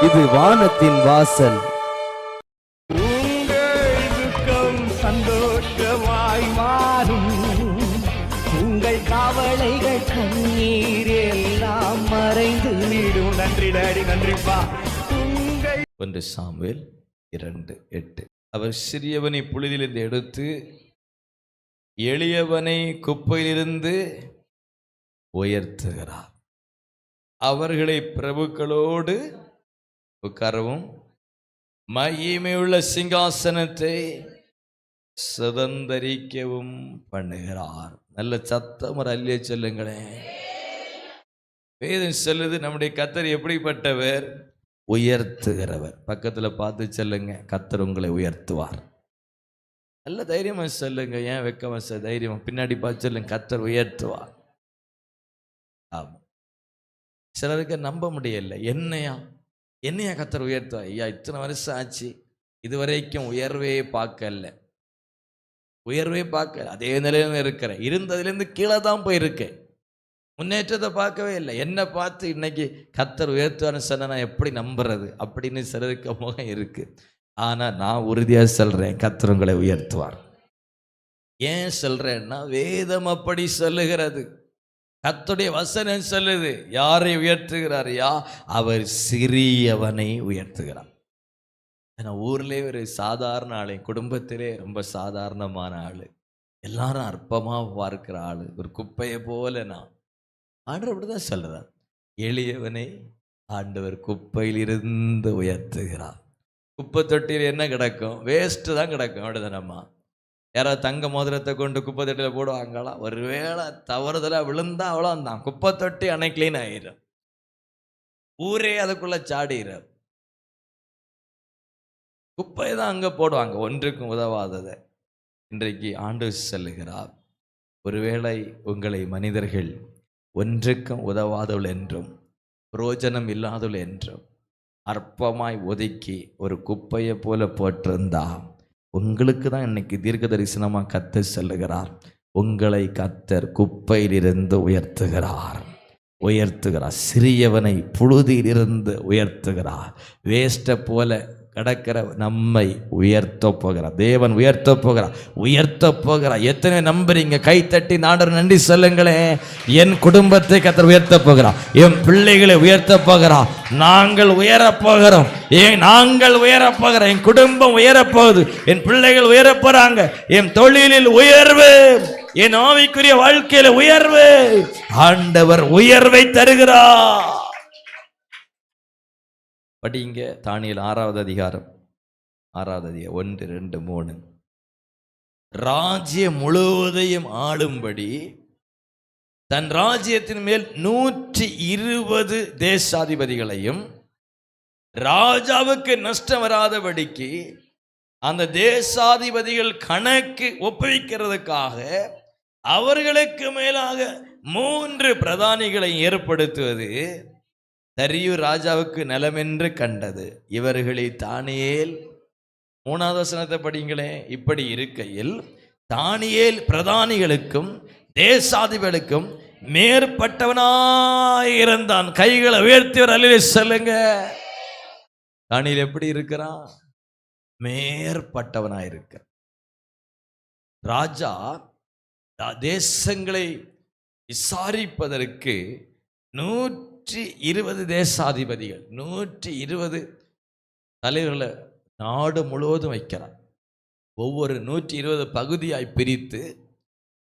இது வானத்தின் வாசல். உங்கள் துக்கம் சந்தோஷமாய் மாறும், உங்கள் கவலைகள் கண்ணீர் எல்லாம் மறைந்து விடும். நன்றி டாடி, நன்றிப்பா. உங்கள் 1 சாமுவேல் 2:8. அவர் சிறியவனை புழுதியிலிருந்து எடுத்து எளியவனை குப்பையிலிருந்து உயர்த்துகிறார். அவர்களை பிரபுக்களோடு உட்காரவும் மகிமையுள்ள சிங்காசனத்தை சுதந்தரிக்கவும் பண்ணுகிறார். நல்ல சத்தம் ஒரு அல்லே சொல்லுங்களேன். வேதம் சொல்லுது நம்முடைய கர்த்தர் எப்படிப்பட்டவர்? உயர்த்துகிறவர். பக்கத்துல பார்த்து சொல்லுங்க, கர்த்தர் உங்களை உயர்த்துவார். நல்ல தைரியமா சொல்லுங்க, ஏன் வெக்கமா தைரியமா பின்னாடி பார்த்து சொல்லுங்க, கர்த்தர் உயர்த்துவார். ஆமா, சிலருக்கு நம்ப முடியல. என்னையா கர்த்தர் உயர்த்துவா? ஐயா, இத்தனை வருஷம் ஆச்சு, இதுவரைக்கும் உயர்வே பார்க்கல, அதே நிலையில இருக்கிறேன். இருந்ததுலேருந்து கீழே தான் போயிருக்கேன், முன்னேற்றத்தை பார்க்கவே இல்லை. என்னை பார்த்து இன்னைக்கு கர்த்தர் உயர்த்துவான்னு சொன்ன நான் எப்படி நம்புறது அப்படின்னு சிலருக்கு முகம் இருக்கு. ஆனா நான் உறுதியா சொல்றேன், கர்த்தர் உங்களை உயர்த்துவார். ஏன் சொல்றேன்னா வேதம் அப்படி சொல்லுகிறது, கர்த்தருடைய வசனம் சொல்லுது. யாரை உயர்த்துகிறார்? அவர் சிறியவனை உயர்த்துகிறார். ஊர்லேயே ஒரு சாதாரண ஆளு, குடும்பத்திலே ரொம்ப சாதாரணமான ஆளு, எல்லாரும் அற்பமா பார்க்கிற ஆளு, ஒரு குப்பையை போல நான். ஆண்டவர் அப்படிதான் சொல்றார், எளியவனை ஆண்டவர் குப்பையில் இருந்து உயர்த்துகிறார். குப்பை தொட்டியில் என்ன கிடக்கும்? வேஸ்ட் தான் கிடக்கும். அப்படிதானம்மா, யாராவது தங்க மோதிரத்தை கொண்டு குப்பை தொட்டியில் போடுவாங்களாம். ஒருவேளை தவறுதலா விழுந்தா அவ்வளோதான், குப்பை தொட்டி அன்னை கிளீன் ஆயிரும், ஊரே அதுக்குள்ள சாடிடும். குப்பை தான் அங்க போடுவாங்க, ஒன்றுக்கும் உதவாததை. இன்றைக்கு ஆண்டவர் சொல்லுகிறார், ஒருவேளை உங்களை மனிதர்கள் ஒன்றுக்கும் உதவாதவள் என்றும் பிரயோஜனம் இல்லாதவள் என்றும் அற்பமாய் ஒதுக்கி ஒரு குப்பையை போல போட்டிருந்தா, உங்களுக்கு தான் இன்னைக்கு தீர்க்க தரிசனமாக கர்த்தர் சொல்லுகிறார், உங்களை கர்த்தர் குப்பையிலிருந்து உயர்த்துகிறார். சிறியவனை புழுதியிலிருந்து உயர்த்துகிறார். வேஸ்ட்டை போல கிடக்கிற நம்மை உயர்த்த போகிறார். தேவன் உயர்த்த போகிறார். எத்தனை நம்புறீங்க? கை தட்டி நாடர் நன்றி சொல்லுங்களேன். என் குடும்பத்தை கர்த்தர் உயர்த்த போகிறார், என் பிள்ளைகளை உயர்த்த போகிறார். நாங்கள் உயரப்போகிறோம், என் குடும்பம் உயரப்போகுது, என் பிள்ளைகள் உயரப்போறாங்க, என் தொழிலில் உயர்வு, என் ஆவிக்குரிய வாழ்க்கையில உயர்வு. ஆண்டவர் உயர்வை தருகிறார். படிங்க தானியேல் 6வது அதிகாரம் 1, 2, 3. ராஜ்யம் முழுவதையும் ஆளும்படி தன் ராஜ்யத்தின் மேல் 120 தேசாதிபதிகளையும் ராஜாவுக்கு நஷ்டம் வராதபடிக்கு அந்த தேசாதிபதிகள் கணக்கு ஒப்புவிக்கிறதுக்காக அவர்களுக்கு மேலாக 3 பிரதானிகளை ஏற்படுத்துவது தரியு ராஜாவுக்கு நலமென்று கண்டது. இவர்களை தானியேல் 3வது வசனத்தை படிங்களேன். இப்படி இருக்கையில் தானியேல் பிரதானிகளுக்கும் தேசாதிபதிகளுக்கும் மேற்பட்டவனாயிருந்தான். கைகளை உயர்த்தியவர் அல்லேலூயா சொல்லுங்க. தானியேல் எப்படி இருக்கிறான்? மேற்பட்டவனாயிருக்க. ராஜா தேசங்களை விசாரிப்பதற்கு 120 தேசாதிபதிகள், 120 தலைவர்களை நாடு முழுவதும் வைக்கிறார். ஒவ்வொரு 120 பகுதியாய் பிரித்து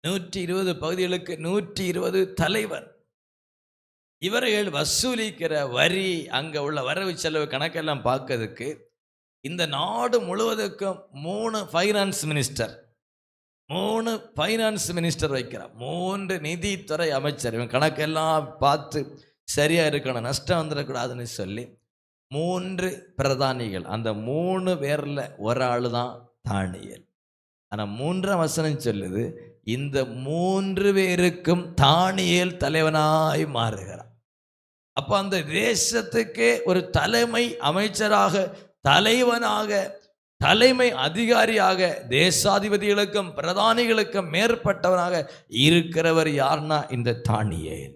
120 பகுதிகளுக்கு 120 தலைவர். இவர்கள் வசூலிக்கிற வரி, அங்க உள்ள வரவு செலவு கணக்கெல்லாம் பார்க்கறதுக்கு இந்த நாடு முழுவதுக்கும் 3 ஃபைனான்ஸ் மினிஸ்டர் வைக்கிறார். 3 நிதித்துறை அமைச்சர். இவன் கணக்கெல்லாம் பார்த்து சரியா இருக்கணும், நஷ்டம் வந்துடக்கூடாதுன்னு சொல்லி 3 பிரதானிகள். அந்த 3 பேர்ல ஒரு ஆளு தான் தானியேல். ஆனா 3ஆம் வசனம் சொல்லுது, இந்த 3 பேருக்கும் தானியேல் தலைவனாய் மாறுகிறார். அப்ப அந்த தேசத்துக்கு ஒரு தலைமை அமைச்சராக, தலைவனாக, தலைமை அதிகாரியாக, தேசாதிபதிகளுக்கும் பிரதானிகளுக்கும் மேற்பட்டவனாக இருக்கிறவர் யாருன்னா இந்த தானியேல்.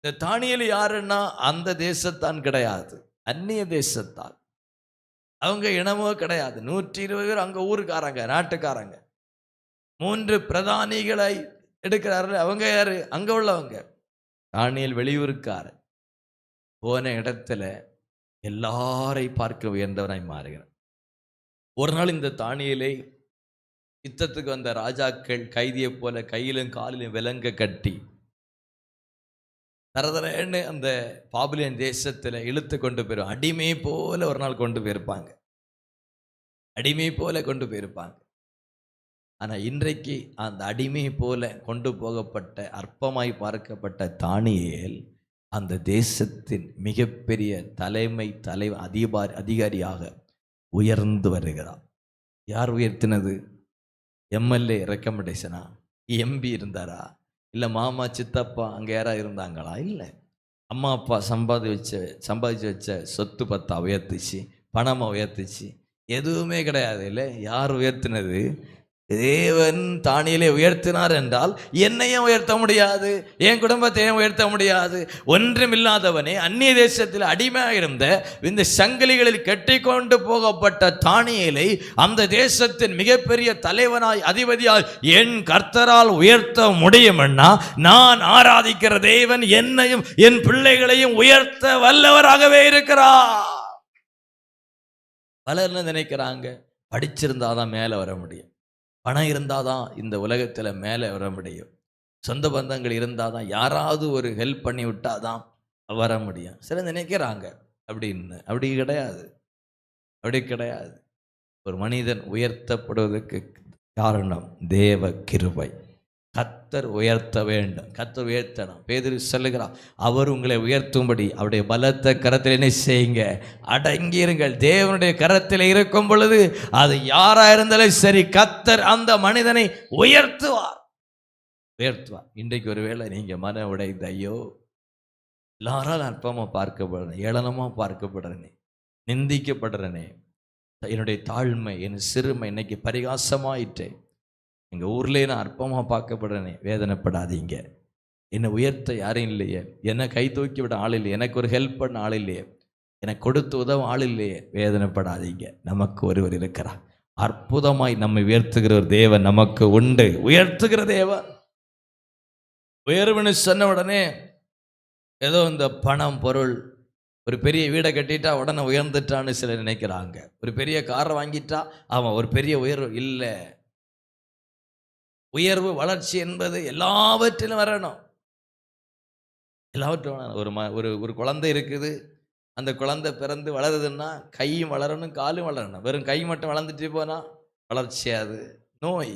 இந்த தானியேல் யாருன்னா அந்த தேசத்தான் கிடையாது, அந்நிய தேசத்தால். அவங்க இனமோ கிடையாது. 120 பேர் அங்க ஊருக்காரங்க, நாட்டுக்காரங்க. 3 பிரதானிகளை எடுக்கிறார்கள். அவங்க யாரு? அங்க உள்ளவங்க. தானியேல் வெளியூருக்காரர். போன இடத்துல எல்லாரை பார்க்க உயர்ந்தவனாய் மாறுகிறார். ஒரு நாள் இந்த தானியேலை யுத்தத்துக்கு வந்த ராஜாக்கள் கைதியை போல கையிலும் காலிலும் விலங்க கட்டி தரதரன்னு அந்த பாபிலோன் தேசத்துல இழுத்து கொண்டு போயிடும். அடிமை போல ஒரு நாள் கொண்டு போயிருப்பாங்க. அடிமை போல கொண்டு போயிருப்பாங்க. ஆனா இன்றைக்கு அந்த அடிமை போல கொண்டு போகப்பட்ட அற்பமாய் பார்க்கப்பட்ட தானியேல் அந்த தேசத்தின் மிகப்பெரிய அதிகாரியாக உயர்ந்து வருகிறார். யார் உயர்த்தினது? எம்எல்ஏ ரெக்கமெண்டேஷனா? எம்பி இருந்தாரா? இல்லை மாமா சித்தப்பா அங்கே யாராவது இருந்தாங்களா? இல்லை. அம்மா அப்பா சம்பாதிச்சு வச்ச சொத்து பத்தா உயர்த்துச்சு, பணமாக உயர்த்துச்சு? எதுவுமே கிடையாது. இல்லை. யார் உயர்த்தினது? தேவன் தானியேலை உயர்த்தினார் என்றால் என்னையும் உயர்த்த முடியாது, என் குடும்பத்தையும் உயர்த்த முடியாது. ஒன்றுமில்லாதவனே, அந்நிய தேசத்தில் அடிமையாக இருந்த இந்த சங்கிலிகளில் கட்டி கொண்டு போகப்பட்ட தானியேலை அந்த தேசத்தின் மிகப்பெரிய தலைவனாய் அதிபதியாய் என் கர்த்தரால் உயர்த்த முடியும்னா, நான் ஆராதிக்கிற தேவன் என்னையும் என் பிள்ளைகளையும் உயர்த்த வல்லவராகவே இருக்கிறார். பலர் நினைக்கிறாங்க படிச்சிருந்தாதான் மேலே வர முடியும், பணம் இருந்தாதான் இந்த உலகத்தில் மேலே வர முடியும், சொந்த பந்தங்கள் இருந்தாதான், யாராவது ஒரு ஹெல்ப் பண்ணி விட்டாதான் வர முடியும். சில நினைக்கிறாங்க அப்படின்னு. அப்படி கிடையாது, அப்படி கிடையாது. ஒரு மனிதன் உயர்த்தப்படுவதற்கு காரணம் தேவ கிருபை. கர்த்தர் உயர்த்த வேண்டும், கர்த்தர் உயர்த்தணும். பேதுரு சொல்லுகிறார், அவர் உங்களை உயர்த்தும்படி அவருடைய பலத்த கரத்தில் என்ன செய்யுங்க? அடங்கியிருங்கள். தேவனுடைய கரத்தில் இருக்கும் பொழுது அது யாரா இருந்தாலும் சரி, கர்த்தர் அந்த மனிதனை உயர்த்துவார். இன்றைக்கு ஒருவேளை நீங்க மன உடைந்த, ஐயோ எல்லாரால் அற்பமா பார்க்கப்படுறேன், ஏளனமா பார்க்கப்படுறேனே, நிந்திக்கப்படுறேனே, என்னுடைய தாழ்மை, என் சிறுமை இன்னைக்கு பரிகாசமாயிட்டேன், எங்கள் ஊர்லேயே நான் அற்பமாக பார்க்கப்படுறேனே, வேதனைப்படாதீங்க. என்னை உயர்த்த யாரும் இல்லையே, என்னை கை தூக்கி விட ஆள் இல்லையே, எனக்கு ஒரு ஹெல்ப் பண்ண ஆள் இல்லையே, எனக்கு கொடுத்து உதவும் ஆள் இல்லையே, வேதனைப்படாதீங்க. நமக்கு ஒருவர் இருக்கிறார். அற்புதமாய் நம்மை உயர்த்துகிற ஒரு தேவன் நமக்கு உண்டு. உயர்த்துகிற தேவன். உயர்வுன்னு சொன்ன உடனே ஏதோ இந்த பணம் பொருள், ஒரு பெரிய வீடை கட்டிட்டா உடனே உயர்ந்துட்டான்னு சிலர் நினைக்கிறாங்க. ஒரு பெரிய காரை வாங்கிட்டா அவன் ஒரு பெரிய உயர்வு இல்லை. உயர்வு வளர்ச்சி என்பது எல்லாவற்றிலும் வரணும். எல்லாவற்றும் ஒரு குழந்தை இருக்குது, அந்த குழந்தை பிறந்து வளருதுன்னா கையும் வளரணும், காலும் வளரணும். வெறும் கை மட்டும் வளர்ந்துட்டு போனா வளர்ச்சியாது, நோய்.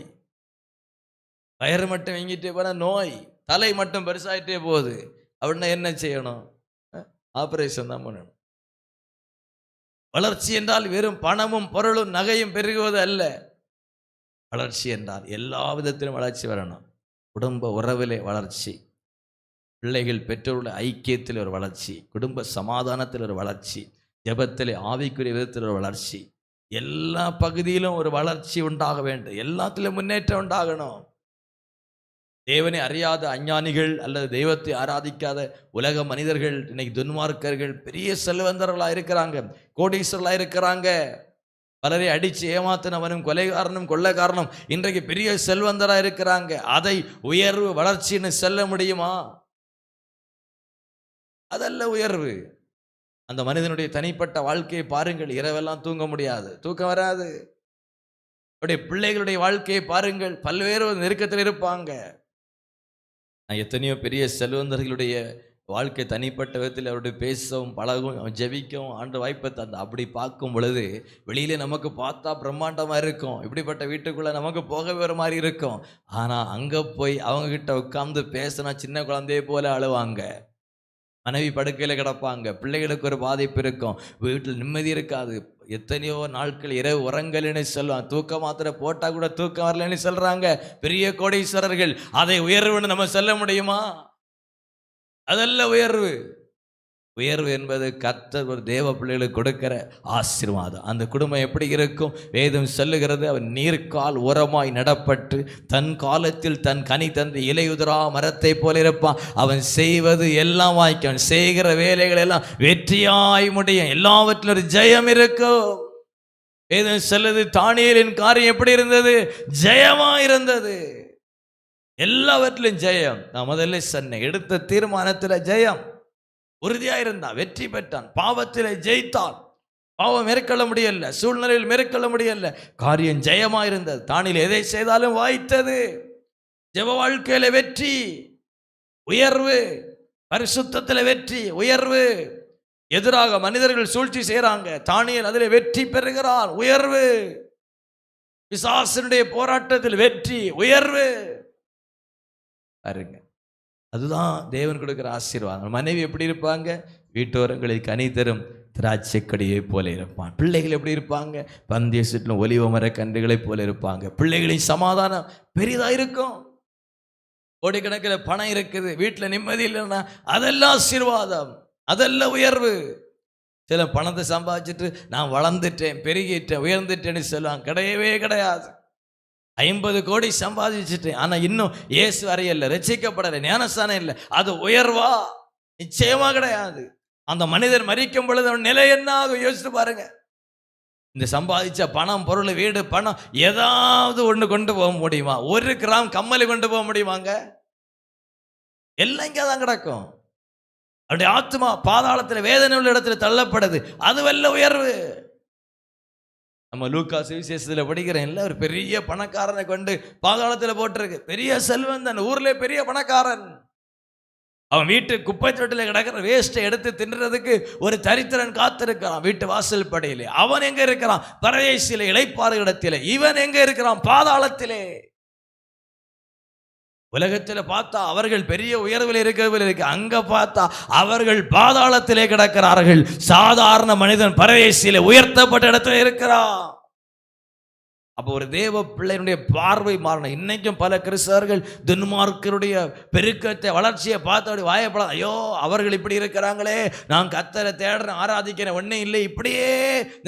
வயிறு மட்டும் வீங்கிட்டே போனா நோய். தலை மட்டும் பெருசாயிட்டே போகுது அப்படின்னா என்ன செய்யணும்? ஆபரேஷன் தான் பண்ணணும். வளர்ச்சி என்றால் வெறும் பணமும் பொருளும் நகையும் பெருகுவது அல்ல. வளர்ச்சி என்றால் எல்லா விதத்திலும் வளர்ச்சி வரணும். குடும்ப உறவிலே வளர்ச்சி, பிள்ளைகள் பெற்றோருடைய ஐக்கியத்தில் ஒரு வளர்ச்சி, குடும்ப சமாதானத்தில் ஒரு வளர்ச்சி, ஜெபத்திலே ஆவிக்குரிய விதத்தில் ஒரு வளர்ச்சி, எல்லா பகுதியிலும் ஒரு வளர்ச்சி உண்டாக வேண்டும். எல்லாத்திலும் முன்னேற்றம் உண்டாகணும். தேவனை அறியாத அஞ்ஞானிகள் அல்லது தெய்வத்தை ஆராதிக்காத உலக மனிதர்கள், இன்னைக்கு துன்மார்க்கர்கள் பெரிய செல்வந்தர்களாக இருக்கிறாங்க, கோடீஸ்வரர்களாக இருக்கிறாங்க. பலரை அடித்து ஏமாத்தினவனும் கொலைகாரனும் கொள்ளைக்காரனும் இன்றைக்கு பெரிய செல்வந்தராக இருக்கிறாங்க. அதை உயர்வு வளர்ச்சின்னு சொல்ல முடியுமா? அதல்ல உயர்வு. அந்த மனிதனுடைய தனிப்பட்ட வாழ்க்கையை பாருங்கள். இரவெல்லாம் தூங்க முடியாது, தூக்கம் வராது. அவருடைய பிள்ளைகளுடைய வாழ்க்கையை பாருங்கள், பல்வேறு நெருக்கத்தில் இருப்பாங்க. நான் எத்தனையோ பெரிய செல்வந்தர்களுடைய வாழ்க்கை தனிப்பட்ட விதத்தில் அவருடைய பேசவும் பழகவும் ஜெபிக்கவும் ஆண்டு வாய்ப்பை தந்த அப்படி பார்க்கும் பொழுது வெளியிலே நமக்கு பார்த்தா பிரம்மாண்டமாக இருக்கும், இப்படிப்பட்ட வீட்டுக்குள்ளே நமக்கு போக வேறு மாதிரி இருக்கும். ஆனால் அங்கே போய் அவங்கக்கிட்ட உட்கார்ந்து பேசினா சின்ன குழந்தைய போல அழுவாங்க. மனைவி படுக்கையில் கிடப்பாங்க, பிள்ளைகளுக்கு ஒரு பாதிப்பு இருக்கும், வீட்டில் நிம்மதி இருக்காது. எத்தனையோ நாட்கள் இரவு உறங்கல்னு சொல்லுவாங்க, தூக்கம் மாத்திரை போட்டால் கூட தூக்கம் வரலன்னு சொல்கிறாங்க பெரிய கோடீஸ்வரர்கள். அதை உயர்வுன்னு நம்ம சொல்ல முடியுமா? அதல்ல உயர்வு. உயர்வு என்பது கர்த்தர் ஒரு தேவ பிள்ளைகளுக்கு கொடுக்கிற ஆசீர்வாதம். அந்த குடும்பம் எப்படி இருக்கும்? வேதம் சொல்லுகிறது, அவன் நீர்க்கால் உரமாய் நடப்பட்டு தன் காலத்தில் தன் கனி தந்து இலையுதிரா மரத்தை போல இருப்பான். அவன் செய்வது எல்லாம் வாய்க்கும், அவன் செய்கிற வேலைகள் எல்லாம் வெற்றியாய் முடியும், எல்லாவற்றிலும் ஒரு ஜெயம் இருக்கும். வேதம் சொல்லுது, தானியேலின் காரியம் எப்படி இருந்தது? ஜெயமா இருந்தது, எல்லாவற்றிலும் ஜெயம். நான் முதல்ல சொன்னேன், எடுத்த தீர்மானத்தில் ஜெயம். உறுதியா இருந்தான், வெற்றி பெற்றான், பாவத்திலே ஜெயித்தான். பாவம் மேற்கொள்ள முடியல, சூழ்நிலையில் மேற்கொள்ள முடியல, காரியம் ஜெயமா இருந்தது. தானியேல் எதை செய்தாலும் வாய்த்தது. ஜெப வாழ்க்கையில வெற்றி, உயர்வு, பரிசுத்தத்தில் வெற்றி, உயர்வு. எதிராக மனிதர்கள் சூழ்ச்சி செய்யறாங்க, தானியேல் அதிலே வெற்றி பெறுகிறான், உயர்வு. பிசாசனுடைய போராட்டத்தில் வெற்றி, உயர்வு. பாருங்க, அதுதான் தேவன் கொடுக்கிற ஆசீர்வாதம். மனைவி எப்படி இருப்பாங்க? வீட்டோரங்களில் கனி தரும் திராட்சை கொடியை போல இருப்பான். பிள்ளைகள் எப்படி இருப்பாங்க? பந்திய சுற்றிலும் ஒலிவ மர கன்றுகளை போல இருப்பாங்க. பிள்ளைகளின் சமாதானம் பெரிதா இருக்கும். கோடிக்கணக்கில் பணம் இருக்குது, வீட்டில் நிம்மதி இல்லைன்னா அதெல்லாம் ஆசீர்வாதம், அதெல்லாம் உயர்வு. சில பணத்தை சம்பாதிச்சுட்டு நான் வளர்ந்துட்டேன், பெருகிட்டேன், உயர்ந்துட்டேன்னு சொல்லுவாங்க. கிடையவே கிடையாது. 50 கோடி சம்பாதிச்சுட்டேன், ஆனா இன்னும் இயேசு அறியல, ரட்சிக்கப்படலை, ஞானஸ்தானம் இல்லை, அது உயர்வா? நிச்சயமா கிடையாது. அந்த மனிதர் மரிக்கும் பொழுது அவன் நிலை என்ன ஆகும் யோசித்து பாருங்க. இந்த சம்பாதிச்ச பணம், பொருள், வீடு, பணம் ஏதாவது ஒண்ணு கொண்டு போக முடியுமா? 1 கிராம் கம்மலை கொண்டு போக முடியுமாங்க? எல்லாம் இங்கே தான் கிடக்கும். அவருடைய ஆத்மா பாதாளத்தில் வேதனை உள்ள இடத்துல தள்ளப்படுது, அது வல்ல உயர்வு. நம்ம லூக்கா சுவிசேஷத்தில் படிக்கிறேன், இல்லை ஒரு பெரிய பணக்காரனை கொண்டு பாதாளத்தில் போட்டிருக்கு. பெரிய செல்வன் தான், ஊர்ல பெரிய பணக்காரன். அவன் வீட்டு குப்பை தொட்டில கிடக்கிற வேஸ்ட்டை எடுத்து தின்றதுக்கு ஒரு தரித்திரன் காத்திருக்கிறான் வீட்டு வாசல் படையிலே. அவன் எங்க இருக்கிறான்? பரதேசிலே, இளைப்பாறு இடத்திலே. இவன் எங்க இருக்கிறான்? பாதாளத்திலே. உலகத்தில் பார்த்தா அவர்கள் பெரிய உயர்வில் இருக்கு, அங்க பார்த்தா அவர்கள் பாதாளத்திலே கிடக்கிறார்கள். சாதாரண மனிதன் பரதேசிலே உயர்த்தப்பட்ட இடத்துல இருக்கிறான். அப்போ ஒரு தேவ பிள்ளையினுடைய பார்வை மாறணும். இன்னைக்கும் பல கிறிஸ்தவர்கள் துன்மார்க்கருடைய பெருக்கத்தை, வளர்ச்சியை பார்த்து அப்படி வாயப்பட, ஐயோ அவர்கள் இப்படி இருக்கிறாங்களே, நான் கர்த்தரை தேடுறேன், ஆராதிக்கிறேன், ஒன்றும் இல்லை, இப்படியே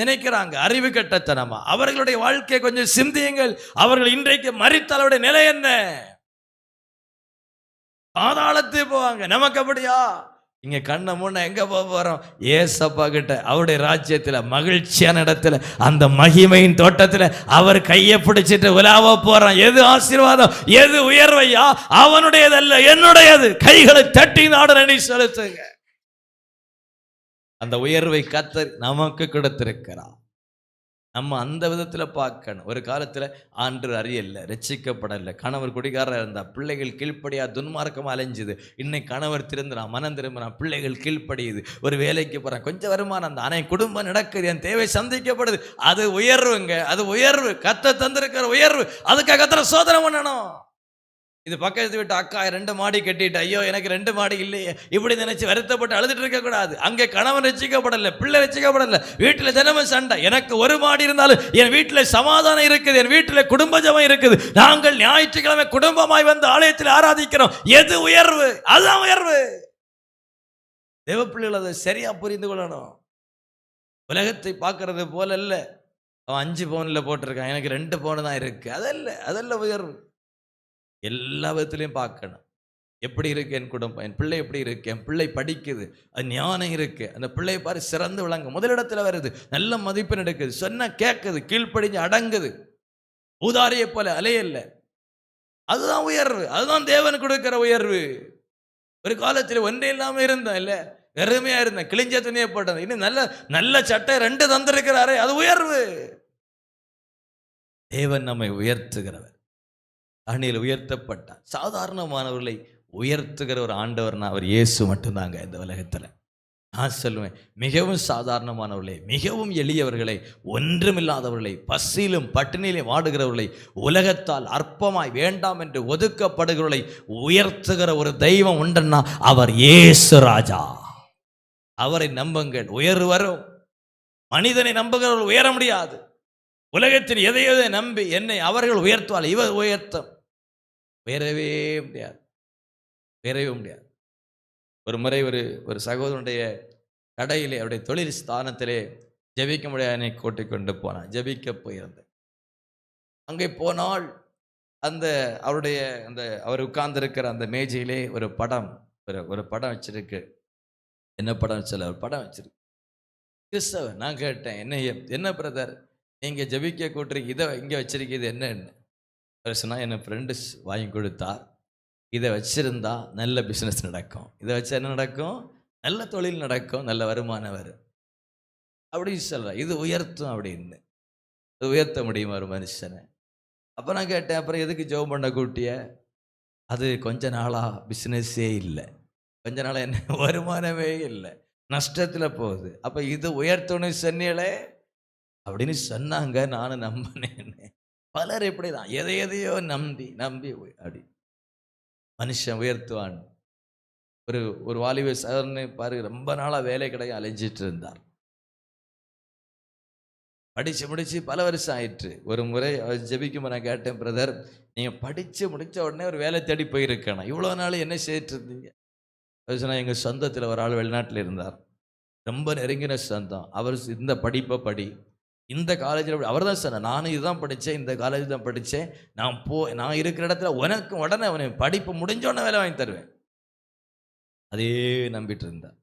நினைக்கிறாங்க. அறிவு கெட்டத்தனமா. அவர்களுடைய வாழ்க்கையை கொஞ்சம் சிந்தியுங்கள். அவர்கள் இன்றைக்கு மரித்தவருடைய நிலை என்ன? பாதாளத்து போவாங்க. நமக்கு அப்படியா? இங்க கண்ண முன்ன எங்க போறோம்? ஏசப்பா கிட்ட, அவருடைய ராஜ்யத்துல, மகிழ்ச்சியான இடத்துல, அந்த மகிமையின் தோட்டத்துல அவர் கையை பிடிச்சிட்டு உலாவ போறான். எது ஆசீர்வாதம், எது உயர்வையா? அவனுடையதல்ல, என்னுடையது. கைகளை தட்டி நாடு செலுத்துங்க. அந்த உயர்வை கர்த்தர் நமக்கு கொடுத்திருக்கிறார். நம்ம அந்த விதத்தில் பார்க்கணும். ஒரு காலத்தில் ஆண்டு அறியல, ரட்சிக்கப்படலை, கணவர் குடிகாரராக இருந்தா, பிள்ளைகள் கீழ்ப்படியா துன்மார்க்கமாக அலைஞ்சுது. இன்னைக்கு கணவர் திருந்துறான், மனம் திரும்புறான், பிள்ளைகள் கீழ்ப்படியுது, ஒரு வேலைக்கு போகிறான், கொஞ்சம் வருமானம் தான், ஆனால் குடும்பம் நடக்குது, என் தேவை சந்திக்கப்படுது. அது உயர்வுங்க, அது உயர்வு. கர்த்தர் தந்திருக்கிற உயர்வு. அதுக்காக கர்த்தரை சோதனை பண்ணணும். இது பக்கத்து வீட்டு அக்கா 2 மாடி கட்டிட்டு, ஐயோ எனக்கு 2 மாடி இல்லையே, இப்படி நினைச்சு வருத்தப்பட்டு அழுதுட்டு இருக்க கூடாது. அங்கே கணவன் ரட்சிக்கப்படல, பிள்ளை ரட்சிக்கப்படல, வீட்டில் தினமும் சண்டை. எனக்கு 1 மாடி இருந்தாலும் என் வீட்டில் சமாதானம் இருக்குது, என் வீட்டில் குடும்ப ஜெபம் இருக்குது. நாங்கள் ஞாயிற்றுக்கிழமை குடும்பமாய் வந்து ஆலயத்தில் ஆராதிக்கிறோம். எது உயர்வு? அதுதான் உயர்வு. தேவ பிள்ளைகள் அதை சரியா புரிந்து கொள்ளணும். உலகத்தை பார்க்கறது போல இல்ல. அவன் 5 பவுனில் போட்டிருக்கான், எனக்கு 2 பவுன் தான் இருக்கு. அதல்ல உயர்வு. எல்லா விதத்திலையும் பார்க்கணும். எப்படி இருக்கு என் குடும்பம், என் பிள்ளை எப்படி இருக்கு, என் பிள்ளை படிக்குது, அது ஞானம் இருக்கு, அந்த பிள்ளையை பாரு சிறந்து விளங்க, முதலிடத்துல வருது, நல்ல மதிப்பெண் எடுக்குது, சொன்ன கேட்குது, கீழ்ப்படிஞ்சு அடங்குது, ஊதாரியை போல அலையல்ல. அதுதான் உயர்வு. அதுதான் தேவன் கொடுக்கிற உயர்வு. ஒரு காலத்தில் ஒன்றே இல்லாம இருந்தேன், இல்ல வெறுமையா இருந்தேன், கிழிஞ்ச துணியை போட்டேன், இன்னும் நல்ல நல்ல சட்டை 2 தந்திருக்கிறாரே, அது உயர்வு. தேவன் நம்மை உயர்த்துகிறவர். தானியேல் உயர்த்தப்பட்டார். சாதாரணமானவர்களை உயர்த்துகிற ஒரு ஆண்டவர்னா அவர் இயேசு மட்டும்தாங்க இந்த உலகத்தில். நான் சொல்லுவேன், மிகவும் சாதாரணமானவர்களை, மிகவும் எளியவர்களை, ஒன்றுமில்லாதவர்களை, பசியிலும் பட்டினியிலும் வாடுகிறவர்களை, உலகத்தால் அற்பமாய் வேண்டாம் என்று ஒதுக்கப்படுகிறவர்களை உயர்த்துகிற ஒரு தெய்வம் உண்டுன்னா அவர் இயேசு ராஜா. அவரை நம்புங்கள், உயர்வு வரும். மனிதனை நம்புகிறவர்கள் உயர முடியாது. உலகத்தில் எதை நம்பி என்னை அவர்கள் உயர்த்துவாள், இவர் உயர்த்தும். உயரவே முடியாது. ஒரு முறை ஒரு சகோதரனுடைய கடையிலே அவருடைய தொழில் ஸ்தானத்திலே ஜெபிக்க முடியாது என்னை கூட்டிக் கொண்டு போனான். ஜெபிக்க போயிருந்தேன். அங்கே போனால் அவருடைய அவர் உட்கார்ந்திருக்கிற அந்த மேஜையிலே ஒரு படம் ஒரு படம் வச்சிருக்கு. என்ன படம் வச்சல? ஒரு படம் வச்சிருக்கு, கிறிஸ்தவர். நான் கேட்டேன், என்ன பிரதர் நீங்க ஜெபிக்க கூட்டுறீங்க, இதை இங்க வச்சிருக்கிறது என்ன? சொன்னா என் ஃப்ரெண்டு வாங்கி கொடுத்தார். இதை வச்சிருந்தா நல்ல பிசினஸ் நடக்கும், இதை வச்சு என்ன நடக்கும்? நல்ல தொழில் நடக்கும், நல்ல வருமானம் வரும் அப்படின்னு சொல்ற. இது உயர்த்தும் அப்படின்னு. இது உயர்த்த முடியுமா ஒரு மனுஷனை? அப்போ நான் கேட்டேன், அப்புறம் எதுக்கு ஜெபம் பண்ண கூட்டிய? அது கொஞ்ச நாளா பிஸ்னஸே இல்லை, கொஞ்ச நாளா என்ன வருமானமே இல்லை, நஷ்டத்தில் போகுது. அப்போ இது உயர்த்தணும் சொன்னீங்களே அப்படின்னு சொன்னாங்க. நானும் நம்பினேன். பலர் இப்படி தான் எதையோ நம்பி அப்படி மனுஷன் உயர்த்துவான். ஒரு வாலிப சார்னு பாரு, ரொம்ப நாளாக வேலை கிடையாது, அலைஞ்சிட்டு இருந்தார். படித்து முடித்து பல வருஷம் ஆயிற்று. ஒரு முறை அவர் ஜெபிக்கும் நான் கேட்டேன், பிரதர் நீங்கள் படித்து முடித்த உடனே ஒரு வேலை தேடி போயிருக்கணும், இவ்வளோ நாள் என்ன செய்துட்டு இருந்தீங்க? அவர் சொன்னால், எங்கள் சொந்தத்தில் ஒரு ஆள் வெளிநாட்டில் இருந்தார், ரொம்ப நெருங்கின சொந்தம். அவர் இந்த படிப்பை படி, இந்த காலேஜில் அவர் தான் சொன்னார், நானும் இதுதான் படித்தேன், இந்த காலேஜ் தான் படித்தேன், நான் இருக்கிற இடத்துல உனக்கு உடனே அவனை படிப்பு முடிஞ்சோடனே வேலை வாங்கி தருவேன். அதே நம்பிட்டு இருந்தார்.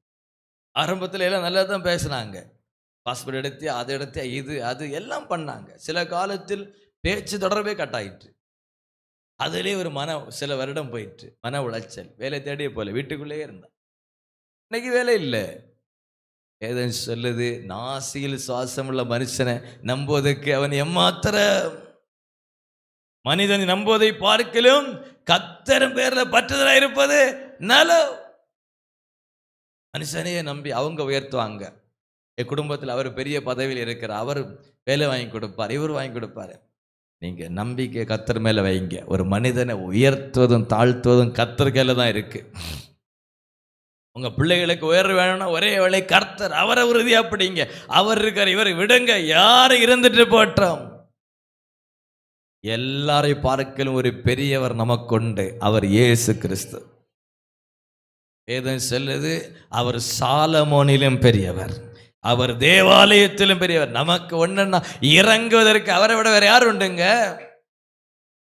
ஆரம்பத்தில் எல்லாம் நல்லா தான் பேசினாங்க, பாஸ்போர்ட் எடுத்து அதை எடுத்து இது அது எல்லாம் பண்ணாங்க. சில காலத்தில் பேச்சு தொடர்பே கட்டாயிற்று. அதிலே ஒரு சில வருடம் போயிற்று, மன உளைச்சல், வேலை தேடிய போல வீட்டுக்குள்ளேயே இருந்தான். இன்னைக்கு வேலை இல்லை. ஏதன் சொல்லுது, நாசியில் சுவாசம் உள்ள மனுஷனை நம்புவதற்கு அவன் எம்மாத்திர மனிதன் நம்புவதை பார்க்கலும் கர்த்தர் பேர்ல பற்றுதலா இருப்பது நலம். மனுஷனையே நம்பி அவங்க உயர்த்துவாங்க. என் குடும்பத்தில் அவர் பெரிய பதவியில் இருக்கிறார், அவர் வேலை வாங்கி கொடுப்பார், இவர் வாங்கி கொடுப்பார். நீங்க நம்பிக்கை கர்த்தர் மேல வைங்க. ஒரு மனிதனை உயர்த்துவதும் தாழ்த்துவதும் கர்த்தர் கையில தான் இருக்கு. உங்க பிள்ளைகளுக்கு உயர்வு வேணும்னா ஒரே வேலை கர்த்தர், அவரை உறுதியா பிடிங்க. அவர் இருக்கார், இவர் விடுங்க, யாரும் இருந்துட்டு போட்டோம். எல்லாரையும் பார்க்கலும் ஒரு பெரியவர் நமக்குண்டு, அவர் இயேசு கிறிஸ்து. வேதம் சொல்லுது, அவர் சாலமோனிலும் பெரியவர், அவர் தேவாலயத்திலும் பெரியவர். நமக்கு ஒண்ணுன்னா இறங்குவதற்கு அவரை விட வேற யார் உண்டுங்க?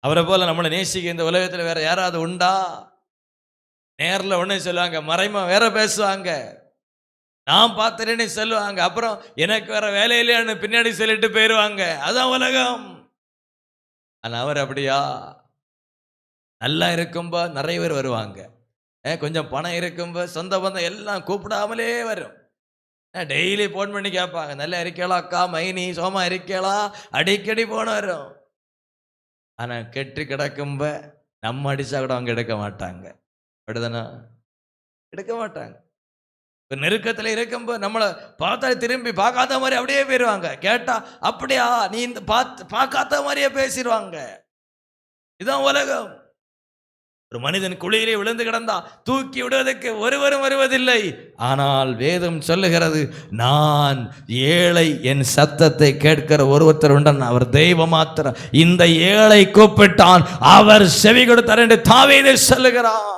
அவரை போல நம்மளை நேசிக்க இந்த உலகத்தில் வேற யாராவது உண்டா? நேரில் ஒன்று சொல்லுவாங்க, மறைமா வேற பேசுவாங்க, நான் பார்த்துட்டேன்னு சொல்லுவாங்க, அப்புறம் எனக்கு வேற வேலையிலேன்னு பின்னாடி சொல்லிட்டு போயிடுவாங்க. அதான் உலகம். ஆனால் அவர் அப்படியா? நல்லா இருக்கும்போ நிறைய பேர் வருவாங்க, கொஞ்சம் பணம் இருக்கும்போ சொந்த பந்தம் எல்லாம் கூப்பிடாமலே வரும். டெய்லி ஃபோன் பண்ணி கேட்பாங்க, நல்லா இருக்கேளா அக்கா, மைனி சோமா இருக்கேளா, அடிக்கடி போன வரும். ஆனால் கெட்டு கிடக்கும்ப நம்ம அடிச்சா கூட அவங்க எடுக்க மாட்டாங்க. அப்படிதானா? எடுக்க மாட்டாங்க. இப்போ நெருக்கத்தில் இருக்கும்போ நம்மளை பார்த்தா திரும்பி பார்க்காத மாதிரி அப்படியே போயிடுவாங்க. கேட்டா அப்படியா நீ இந்த பார்க்காத மாதிரியே பேசிடுவாங்க. இதுதான் உலகம். ஒரு மனிதன் குழியிலே விழுந்து கிடந்தா தூக்கி விடுவதற்கு ஒருவரும் வருவதில்லை. ஆனால் வேதம் சொல்லுகிறது, நான் ஏழை என் சத்தத்தை கேட்கிற ஒருத்தர் உண்டன், அவர் தெய்வ மாத்திரம். இந்த ஏழை கூப்பிட்டான், அவர் செவி கொடுத்தார் என்று தாவீது சொல்லுகிறார்.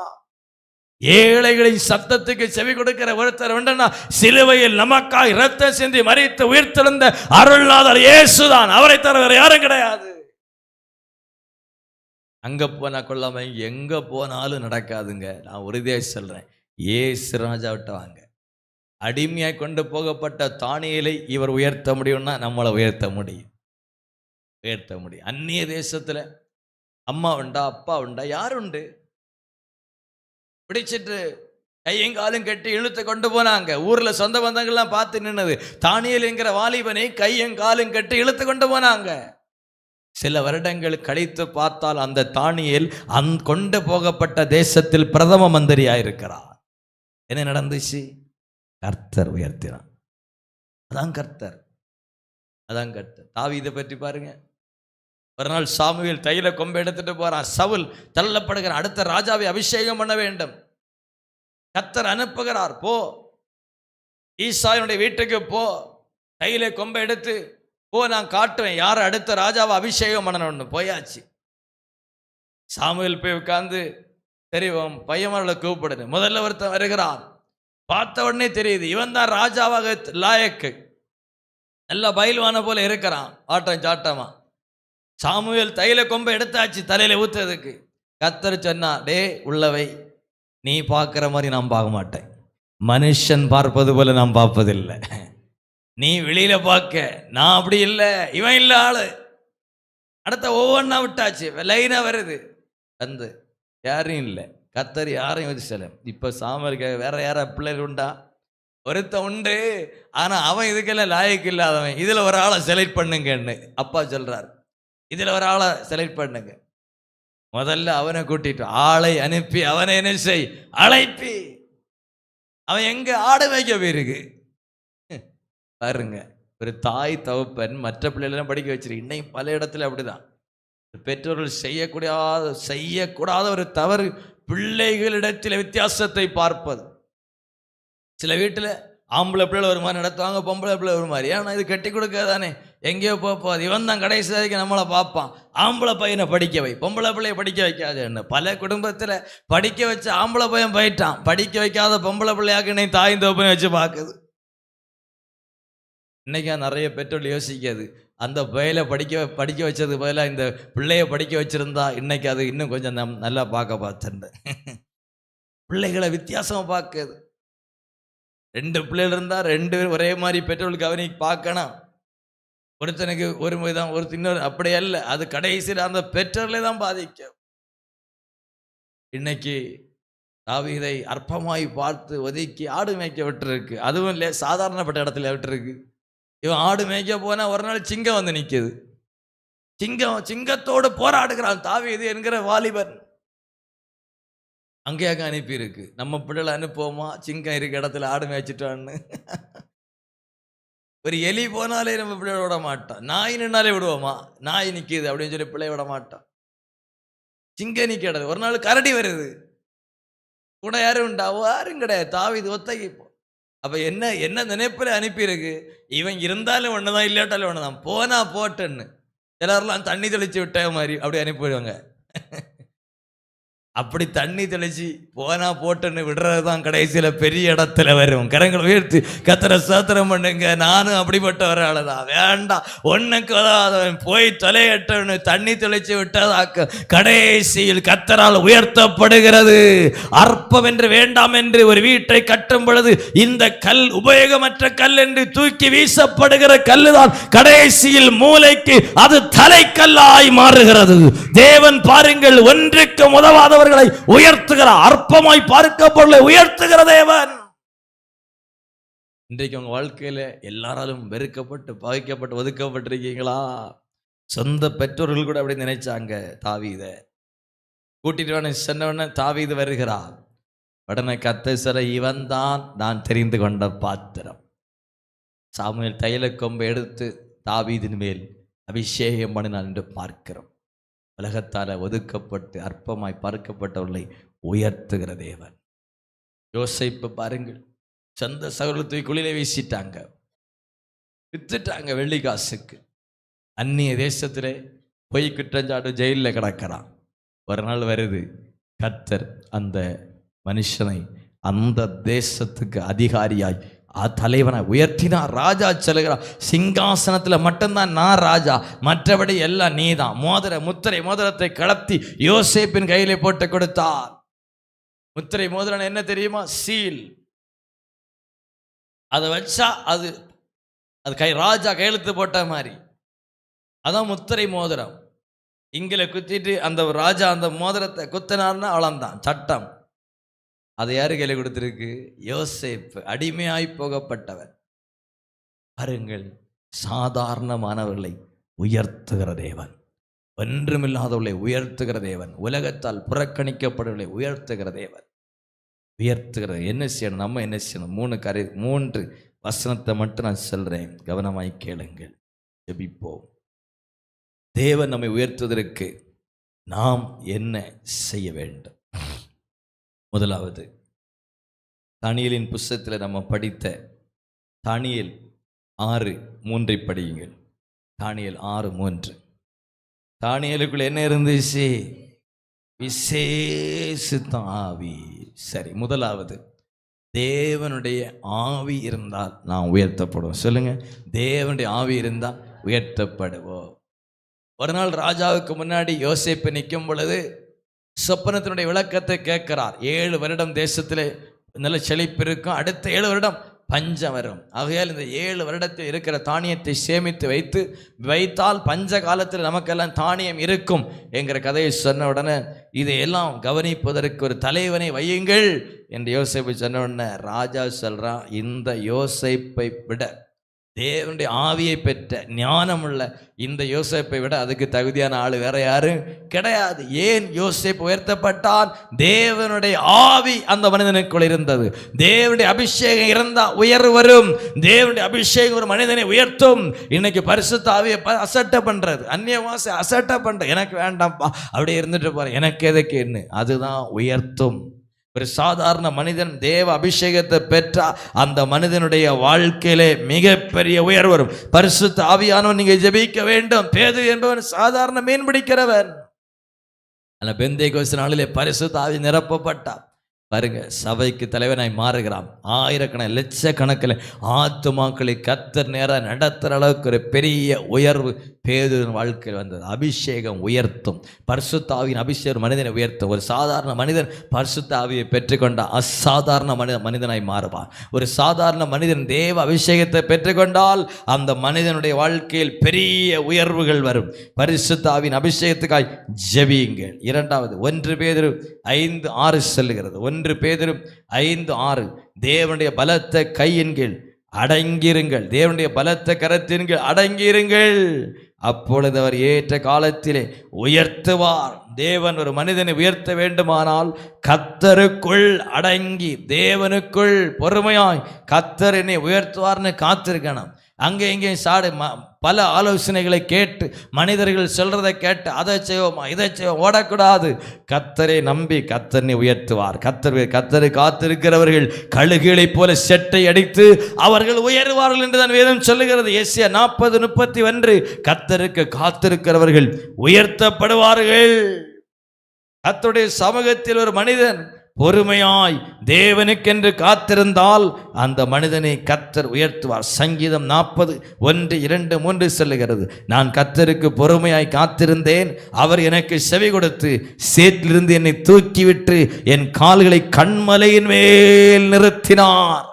ஏழைகளின் சத்தத்துக்கு செவி கொடுக்கிற ஒருத்தர் உண்டனா, சிலுவையில் நமக்காக இரத்தம் சிந்தி மரித்து உயிர்த்தெழுந்த அருள்நாதர் இயேசுதான். அவரை தவிர வேற யாரும் கிடையாது. அங்க போனா கொள்ளாம எங்க போனாலும் நடக்காதுங்க. நான் உறுதியா சொல்றேன், இயேசு ராஜாவிட்ட வாங்க. அடிமையாய் கொண்டு போகப்பட்ட தானியேலை இவர் உயர்த்த முடியும்னா நம்மளை உயர்த்த முடியும். அந்நிய தேசத்துல அம்மா உண்டா, அப்பா உண்டா, யார் உண்டு? பிடிச்சிட்டு கையங்காலும் கட்டி இழுத்து கொண்டு போனாங்க. ஊர்ல சொந்த பந்தங்கள்லாம் பார்த்து நின்னது. தானியேல் என்கிற வாலிபனை கையங்காலும் கட்டி இழுத்து கொண்டு போனாங்க. சில வருடங்கள் கழித்து பார்த்தால் அந்த தானியேல் கொண்டு போகப்பட்ட தேசத்தில் பிரதம மந்திரியாயிருக்கிறார். என்ன நடந்துச்சு? கர்த்தர் உயர்த்தினார். அதான் கர்த்தர். தாவீதை பற்றி பாருங்க. ஒரு நாள் சாமுவேல் தைல கொம்பை எடுத்துட்டு போறான். சவுல் தள்ளப்படுகிறான். அடுத்த ராஜாவை அபிஷேகம் பண்ண வேண்டும். கர்த்தர் அனுப்புகிறார், போ ஈசாயினுடைய வீட்டுக்கு போ, தைல கொம்பை எடுத்து போ, நான் காட்டுவேன் யார் அடுத்த ராஜாவை அபிஷேகம் பண்ணணும்னு. போயாச்சு. சாமுவேல் போய் உட்கார்ந்து, சரி பையன்மார்களை கூப்பிடுது. முதல்ல ஒருத்தன் வருகிறான், பார்த்த உடனே தெரியுது இவன் தான் ராஜாவாக லாயக்கு. நல்லா பயில்வான போல இருக்கிறான், ஆட்டம் சாட்டமா. சாமுவேல் தைல கொம்பை எடுத்தாச்சு தலையில ஊத்துறதுக்கு. கர்த்தர் சொன்னா, டே உள்ளவை, நீ பார்க்குற மாதிரி நான் பார்க்க மாட்டேன், மனுஷன் பார்ப்பது போல நான் பார்ப்பதில்லை. நீ வெளியில பார்க்க, நான் அப்படி இல்லை, இவன் இல்லை ஆளு. அடுத்த ஒவ்வொன்றா விட்டாச்சு, லைனா வருது. வந்து யாரும் இல்லை, கர்த்தர் யாரையும் யோசிச்சல. இப்போ சாமுவேலுக்கு வேற யாரா பிள்ளைகள் உண்டா? ஒருத்த உண்டு, ஆனா அவன் இதுக்கெல்லாம் லாயக்கு இல்லாதவன். இதுல ஒரு ஆளை செலக்ட் பண்ணுங்கன்னு அப்பா சொல்றாரு. இதுல ஒரு ஆளை செலக்ட் பண்ணுங்க. முதல்ல அவனை கூட்டிட்டு ஆளை அனுப்பி அவனை என்ன செய், அழைப்பி. அவன் எங்க ஆடு மேய்க்க போயிருக்கு பாருங்க. ஒரு தாய் தகப்பன் மற்ற பிள்ளைகளெல்லாம் படிக்க வச்சிருக்கு. இன்னைக்கு பல இடத்துல அப்படிதான். பெற்றோர்கள் செய்யக்கூடாத ஒரு தவறு பிள்ளைகளிடத்தில் வித்தியாசத்தை பார்ப்பது. சில வீட்டில் ஆம்பளை பிள்ளை ஒரு மாதிரி நடத்துவாங்க, பொம்பளை பிள்ளை ஒரு மாதிரி. ஏன்னா இது கட்டி கொடுக்காதானே, எங்கேயோ போகாது. இவன் தான் கடைசி வரைக்கும் நம்மளை பார்ப்பான். ஆம்பளை பையனை படிக்க வை, பொம்பளை பிள்ளையை படிக்க வைக்காதுன்னு. பல குடும்பத்தில் படிக்க வச்ச ஆம்பளை பையன் போயிட்டான், படிக்க வைக்காத பொம்பளை பிள்ளையாக்கு இன்னைக்கு தாயும் தோப்பனை வச்சு பார்க்குது. இன்னைக்கா நிறைய பெற்றோர் யோசிக்காது, அந்த பையலை படிக்க வச்சது பதிலாக இந்த பிள்ளைய படிக்க வச்சிருந்தா இன்னைக்கு அது இன்னும் கொஞ்சம் நல்லா பார்த்துட்டேன். பிள்ளைகளை வித்தியாசமாக பார்க்குது. 2 பிள்ளைகள் இருந்தால் 2 பேரும் ஒரே மாதிரி பெற்றோர்களுக்கு கவனிக்கு பார்க்கணும். ஒருத்தனுக்கு ஒரு முறை தான், ஒரு இன்னொரு அப்படி அல்ல. அது கடைசியில் அந்த பெற்றோர்களே தான் பாதிக்கும். இன்னைக்கு தாவீதை அற்பமாய் பார்த்து ஒதுக்கி ஆடு மேய்க்க விட்டுருக்கு. அதுவும் இல்லை, சாதாரணப்பட்ட இடத்துல விட்டுருக்கு. இவன் ஆடு மேய்க்க போனா ஒரு நாள் சிங்கம் வந்து நிற்குது. சிங்கத்தோடு போராடுகிறான் தாவீது என்கிற வாலிபன். அங்கேயாக அனுப்பியிருக்கு. நம்ம பிள்ளைகளை அனுப்புவோமா, சிங்கம் இருக்க இடத்துல ஆடு மேய்ச்சிட்டான்னு? ஒரு எலி போனாலே நம்ம பிள்ளைகளை விட மாட்டான். நாய் நின்னாலே விடுவோமா? நாய் நிற்கிது அப்படின்னு சொல்லி பிள்ளைய விட மாட்டான். சிங்கம் நிற்கிறது. ஒரு நாள் கரடி வருது, கூட யாரும் உண்டா? யாரும் கிடையாது. தாவீது ஒத்தகி. அப்ப என்ன நினைப்புல அனுப்பியிருக்கு, இவன் இருந்தாலும் ஒண்ணுதான், இல்லாட்டாலும் ஒண்ணுதான், போனா போட்டுன்னு. எல்லாரெல்லாம் தண்ணி தெளிச்சு விட்ட மாதிரி அப்படி அனுப்பிடுவாங்க. அப்படி தண்ணி தெளிச்சு போனா போட்டுன்னு விடுறதுதான் கடைசியில பெரிய இடத்துல வரும். கரங்களை உயர்த்தி கர்த்தரை ஸ்தோத்திரம் பண்ணுங்க. நானும் அப்படிப்பட்ட ஒரு ஆளுதான். வேண்டாம், ஒண்ணுக்கு உதவாதவன் போய் தொலையட்டவனு தண்ணி தெளிச்சு விட்டதாக்க கடைசியில் கர்த்தரால் உயர்த்தப்படுகிறது. அற்பம் என்று வேண்டாம் என்று ஒரு வீட்டை கட்டும் பொழுது இந்த கல் உபயோகமற்ற கல் என்று தூக்கி வீசப்படுகிற கல்லுதான் கடைசியில் மூளைக்கு அது தலைக்கல்லாய் மாறுகிறது. தேவன் பாருங்கள், ஒன்றுக்கு உதவாதவர் உயர்த்துகிற, அற்பமாய் பார்க்கப்பொருளை உயர்த்துகிற தேவன். இன்றைக்கு உங்க வாழ்க்கையில எல்லாராலும் வெறுக்கப்பட்டு பகைக்கப்பட்டு ஒதுக்கப்பட்டிருக்கீங்களா? சொந்த பெற்றோர்கள் கூட அப்படி நினைச்சாங்க. தாவீதை கூட்டிட்டு சொன்ன தாவீது வருகிறார். உடனே கர்த்தர் சொல்ல, இவன் தான் நான் தெரிந்து கொண்ட பாத்திரம். சாமுவேல் தைல கொம்பை எடுத்து தாவீதின் மேல் அபிஷேகம் பண்ணினான் என்று பார்க்கிறோம். உலகத்தால் ஒதுக்கப்பட்டு அற்பமாய் பார்க்கப்பட்டவர்களை உயர்த்துகிற தேவன். யோசேப்பு பாருங்கள், சொந்த சகோதரத்தை குளிரை வீசிட்டாங்க, வித்துட்டாங்க வெள்ளி காசுக்கு. அந்நிய தேசத்திலே பொய் குற்றஞ்சாட்டு ஜெயிலில் கிடக்கிறான். ஒரு நாள் வருது, கர்த்தர் அந்த மனுஷனை அந்த தேசத்துக்கு அதிகாரியாய் தலைவனை உயர்த்தினார். ராஜா சொல்லுகிறார், சிங்காசனத்தில் மட்டும்தான் நான் ராஜா, மற்றபடி எல்லாம் நீதான். முத்திரை கலத்தி யோசேப்பின் கையிலே போட்டு கொடுத்தார். முத்திரை மோதிரம் என்ன தெரியுமா? சீல். அதை வச்சா அது ராஜா கையெழுத்து போட்ட மாதிரி. அதான் முத்திரை மோதிரம். இங்கில குத்திட்டு அந்த ராஜா அந்த மோதிரத்தை குத்தினார்னா அவ்வளவுதான் சட்டம். அதை யாரு கையில கொடுத்திருக்கு? யோசேப்பு, அடிமையாய் போகப்பட்டவர். பாருங்கள், சாதாரணமானவர்களை உயர்த்துகிற தேவன், ஒன்றுமில்லாதவர்களை உயர்த்துகிற தேவன், உலகத்தால் புறக்கணிக்கப்படுவர்களை உயர்த்துகிற தேவன். உயர்த்துகிற என்ன செய்யணும்? நம்ம என்ன செய்யணும்? 3 வசனத்தை மட்டும் நான் சொல்றேன், கவனமாய் கேளுங்கள், ஜெபிப்போம். தேவன் நம்மை உயர்த்துவதற்கு நாம் என்ன செய்ய வேண்டும்? முதலாவது, தானியேலின் புஸ்தகத்தில் நம்ம படித்த தானியேல் 6:3 படியுங்கள். தானியேல் 6:3. தானியேலுக்குள்ள என்ன இருந்துச்சு? விசேஷித்த ஆவி. சரி, முதலாவது தேவனுடைய ஆவி இருந்தால் நாம் உயர்த்தப்படுவோம். சொல்லுங்க, தேவனுடைய ஆவி இருந்தால் உயர்த்தப்படுவோம். ஒரு நாள் ராஜாவுக்கு முன்னாடி யோசேப்பு நிற்கும் பொழுது சொப்பனத்தினுடைய விளக்கத்தை கேட்கிறார். 7 வருடம் தேசத்திலே நல்ல செழிப்பு இருக்கும், அடுத்த 7 வருடம் பஞ்சம் வரும். ஆகையால் இந்த 7 வருடத்தில் இருக்கிற தானியத்தை சேமித்து வைத்தால் பஞ்ச காலத்தில் நமக்கெல்லாம் தானியம் இருக்கும் என்கிற கதையை சொன்ன உடனே இதையெல்லாம் கவனிப்பதற்கு ஒரு தலைவனை வையுங்கள் என்று யோசேப்பு சொன்ன உடனே ராஜா சொல்றான், இந்த யோசேப்பை விட, தேவனுடைய ஆவியை பெற்ற ஞானமுள்ள இந்த யோசேப்பை விட அதுக்கு தகுதியான ஆள் வேற யாரும் கிடையாது. ஏன் யோசேப்பு உயர்த்தப்பட்டான்? தேவனுடைய ஆவி அந்த மனிதனுக்குள் இருந்தது. தேவனுடைய அபிஷேகம் இருந்தா உயர்வு வரும். தேவனுடைய அபிஷேகம் ஒரு மனிதனை உயர்த்தும். இன்னைக்கு பரிசுத்த ஆவியை அசட்டை பண்றது, அந்நிய வாசை அசட்டை பண்ற, எனக்கு வேண்டாம்ப்பா அப்படியே இருந்துட்டு போறேன், எனக்கு எதுக்கு என்ன, அதுதான் உயர்த்தும். ஒரு சாதாரண மனிதன் தேவ அபிஷேகத்தை பெற்றா அந்த மனிதனுடைய வாழ்க்கையிலே மிகப்பெரிய உயர்வு வரும். பரிசுத்த ஆவியானவன் நீங்க ஜெபிக்க வேண்டும். பேதுரு என்பவன் சாதாரண மீன் பிடிக்கிறவன், அந்த பெந்தேகோஸ்து நாளிலே பரிசுத்த ஆவி நிரப்பப்பட்டான். பாருங்க, சபைக்கு தலைவனாய் மாறுகிறான். ஆயிரக்கணக்கில் லட்சக்கணக்கில் ஆத்துமாக்களை கர்த்தர் நேராக நடத்துகிற அளவுக்கு ஒரு பெரிய உயர்வு பேதுருவின் வாழ்க்கையில் வந்தது. அபிஷேகம் உயர்த்தும். பரிசுத்த ஆவியின் அபிஷேகம் மனிதனை உயர்த்தும். ஒரு சாதாரண மனிதன் பரிசுத்த ஆவியை பெற்றுக்கொண்ட அசாதாரண மனிதனாய் மாறுவான். ஒரு சாதாரண மனிதன் தேவ அபிஷேகத்தை பெற்றுக்கொண்டால் அந்த மனிதனுடைய வாழ்க்கையில் பெரிய உயர்வுகள் வரும். பரிசுத்த ஆவியின் அபிஷேகத்துக்காய் ஜெபியுங்கள். இரண்டாவது, 1 பேதுரு 5:6 சொல்லுகிறது. 1 பேதுரு 5:6, தேவனுடைய பலத்த கையின் கீழ் அடங்கியிருங்கள், தேவனுடைய பலத்த கரத்தின் கீழ் அடங்கியிருங்கள், அப்பொழுது அவர் ஏற்ற காலத்திலே உயர்த்துவார். தேவன் ஒரு மனிதனை உயர்த்த வேண்டுமானால் கர்த்தருக்குள் அடங்கி தேவனுக்குள் பொறுமையாய் கர்த்தர் என்னை உயர்த்துவார்னு காத்திருக்கணும். அங்கே இங்கே பல ஆலோசனைகளை கேட்டு மனிதர்கள் சொல்றதை கேட்டு அதை செய்வோமா இதை செய்வோம் ஓடக்கூடாது. கர்த்தரை நம்பி கர்த்தரை உயர்த்துவார். கர்த்தரை காத்திருக்கிறவர்கள் கழுகுகளைப் போல செட்டை அடித்து அவர்கள் உயருவார்கள் என்று தான் வேதம் சொல்லுகிறது. ஏசாயா 40:31, கர்த்தருக்கு காத்திருக்கிறவர்கள் உயர்த்தப்படுவார்கள். கர்த்தருடைய சமூகத்தில் ஒரு மனிதன் பொறுமையாய் தேவனுக்கென்று காத்திருந்தால் அந்த மனிதனை கர்த்தர் உயர்த்துவார். சங்கீதம் 40:1-2-3 சொல்லுகிறது, நான் கர்த்தருக்கு பொறுமையாய் காத்திருந்தேன், அவர் எனக்கு செவி கொடுத்து சேற்றிலிருந்து என்னை தூக்கிவிட்டு என் கால்களை கண்மலையின் மேல் நிறுத்தினார்.